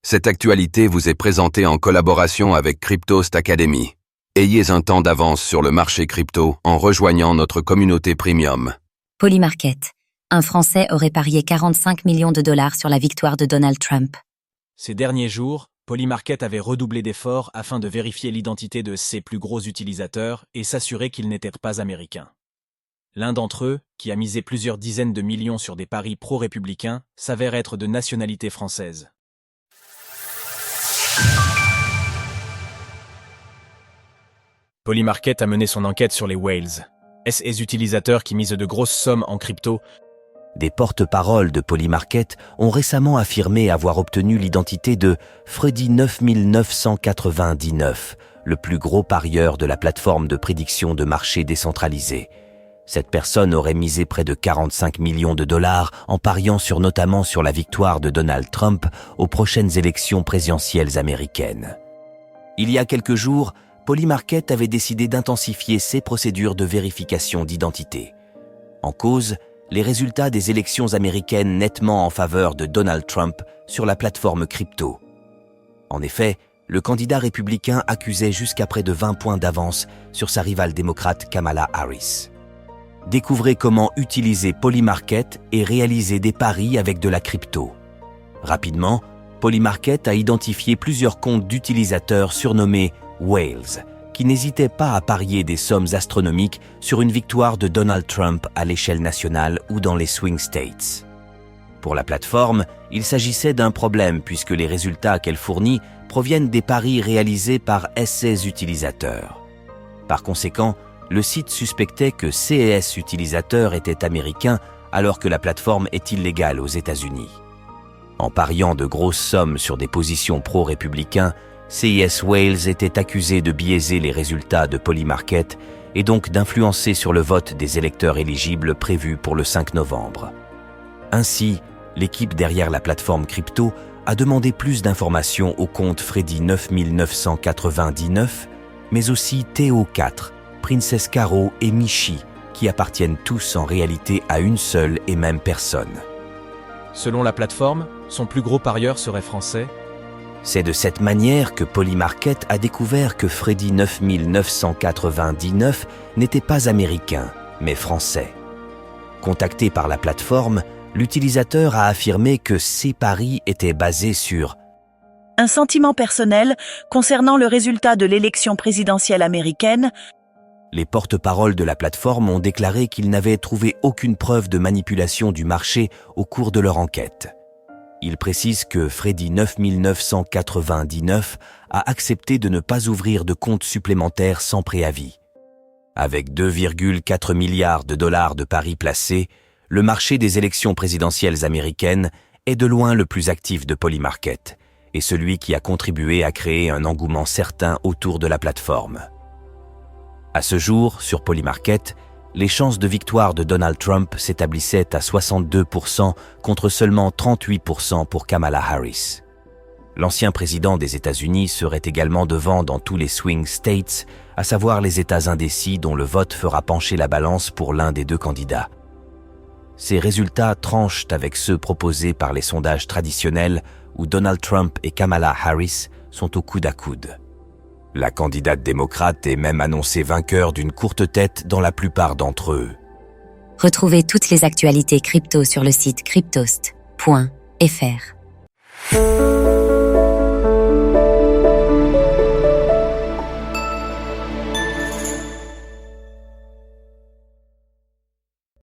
Cette actualité vous est présentée en collaboration avec Cryptost Academy. Ayez un temps d'avance sur le marché crypto en rejoignant notre communauté premium. Polymarket. Un Français aurait parié 45 millions de dollars sur la victoire de Donald Trump. Ces derniers jours, Polymarket avait redoublé d'efforts afin de vérifier l'identité de ses plus gros utilisateurs et s'assurer qu'ils n'étaient pas américains. L'un d'entre eux, qui a misé plusieurs dizaines de millions sur des paris pro-républicains, s'avère être de nationalité française. Polymarket a mené son enquête sur les whales. Est-ce les utilisateurs qui misent de grosses sommes en crypto? Des porte-paroles de Polymarket ont récemment affirmé avoir obtenu l'identité de Freddy 9999, le plus gros parieur de la plateforme de prédiction de marché décentralisée. Cette personne aurait misé près de 45 millions de dollars en pariant notamment sur la victoire de Donald Trump aux prochaines élections présidentielles américaines. Il y a quelques jours, Polymarket avait décidé d'intensifier ses procédures de vérification d'identité. En cause, les résultats des élections américaines nettement en faveur de Donald Trump sur la plateforme crypto. En effet, le candidat républicain accusait jusqu'à près de 20 points d'avance sur sa rivale démocrate Kamala Harris. Découvrez comment utiliser Polymarket et réaliser des paris avec de la crypto. Rapidement, Polymarket a identifié plusieurs comptes d'utilisateurs surnommés Whales, qui n'hésitaient pas à parier des sommes astronomiques sur une victoire de Donald Trump à l'échelle nationale ou dans les swing states. Pour la plateforme, il s'agissait d'un problème puisque les résultats qu'elle fournit proviennent des paris réalisés par ses utilisateurs. Par conséquent, le site suspectait que ces utilisateurs étaient américains alors que la plateforme est illégale aux États-Unis. En pariant de grosses sommes sur des positions pro-républicains, CIS Whales était accusé de biaiser les résultats de Polymarket et donc d'influencer sur le vote des électeurs éligibles prévu pour le 5 novembre. Ainsi, l'équipe derrière la plateforme crypto a demandé plus d'informations au compte Freddy 9999, mais aussi Théo4, Princess Caro et Michi, qui appartiennent tous en réalité à une seule et même personne. Selon la plateforme, son plus gros parieur serait français. C'est de cette manière que Polymarket a découvert que Freddy 9999 n'était pas américain, mais français. Contacté par la plateforme, l'utilisateur a affirmé que ses paris étaient basés sur un sentiment personnel concernant le résultat de l'élection présidentielle américaine. Les porte-paroles de la plateforme ont déclaré qu'ils n'avaient trouvé aucune preuve de manipulation du marché au cours de leur enquête. Ils précisent que Freddy 9999 a accepté de ne pas ouvrir de compte supplémentaire sans préavis. Avec 2,4 milliards de dollars de paris placés, le marché des élections présidentielles américaines est de loin le plus actif de Polymarket et celui qui a contribué à créer un engouement certain autour de la plateforme. À ce jour, sur Polymarket, les chances de victoire de Donald Trump s'établissaient à 62% contre seulement 38% pour Kamala Harris. L'ancien président des États-Unis serait également devant dans tous les swing states, à savoir les États indécis dont le vote fera pencher la balance pour l'un des deux candidats. Ces résultats tranchent avec ceux proposés par les sondages traditionnels où Donald Trump et Kamala Harris sont au coude à coude. La candidate démocrate est même annoncée vainqueur d'une courte tête dans la plupart d'entre eux. Retrouvez toutes les actualités crypto sur le site cryptost.fr.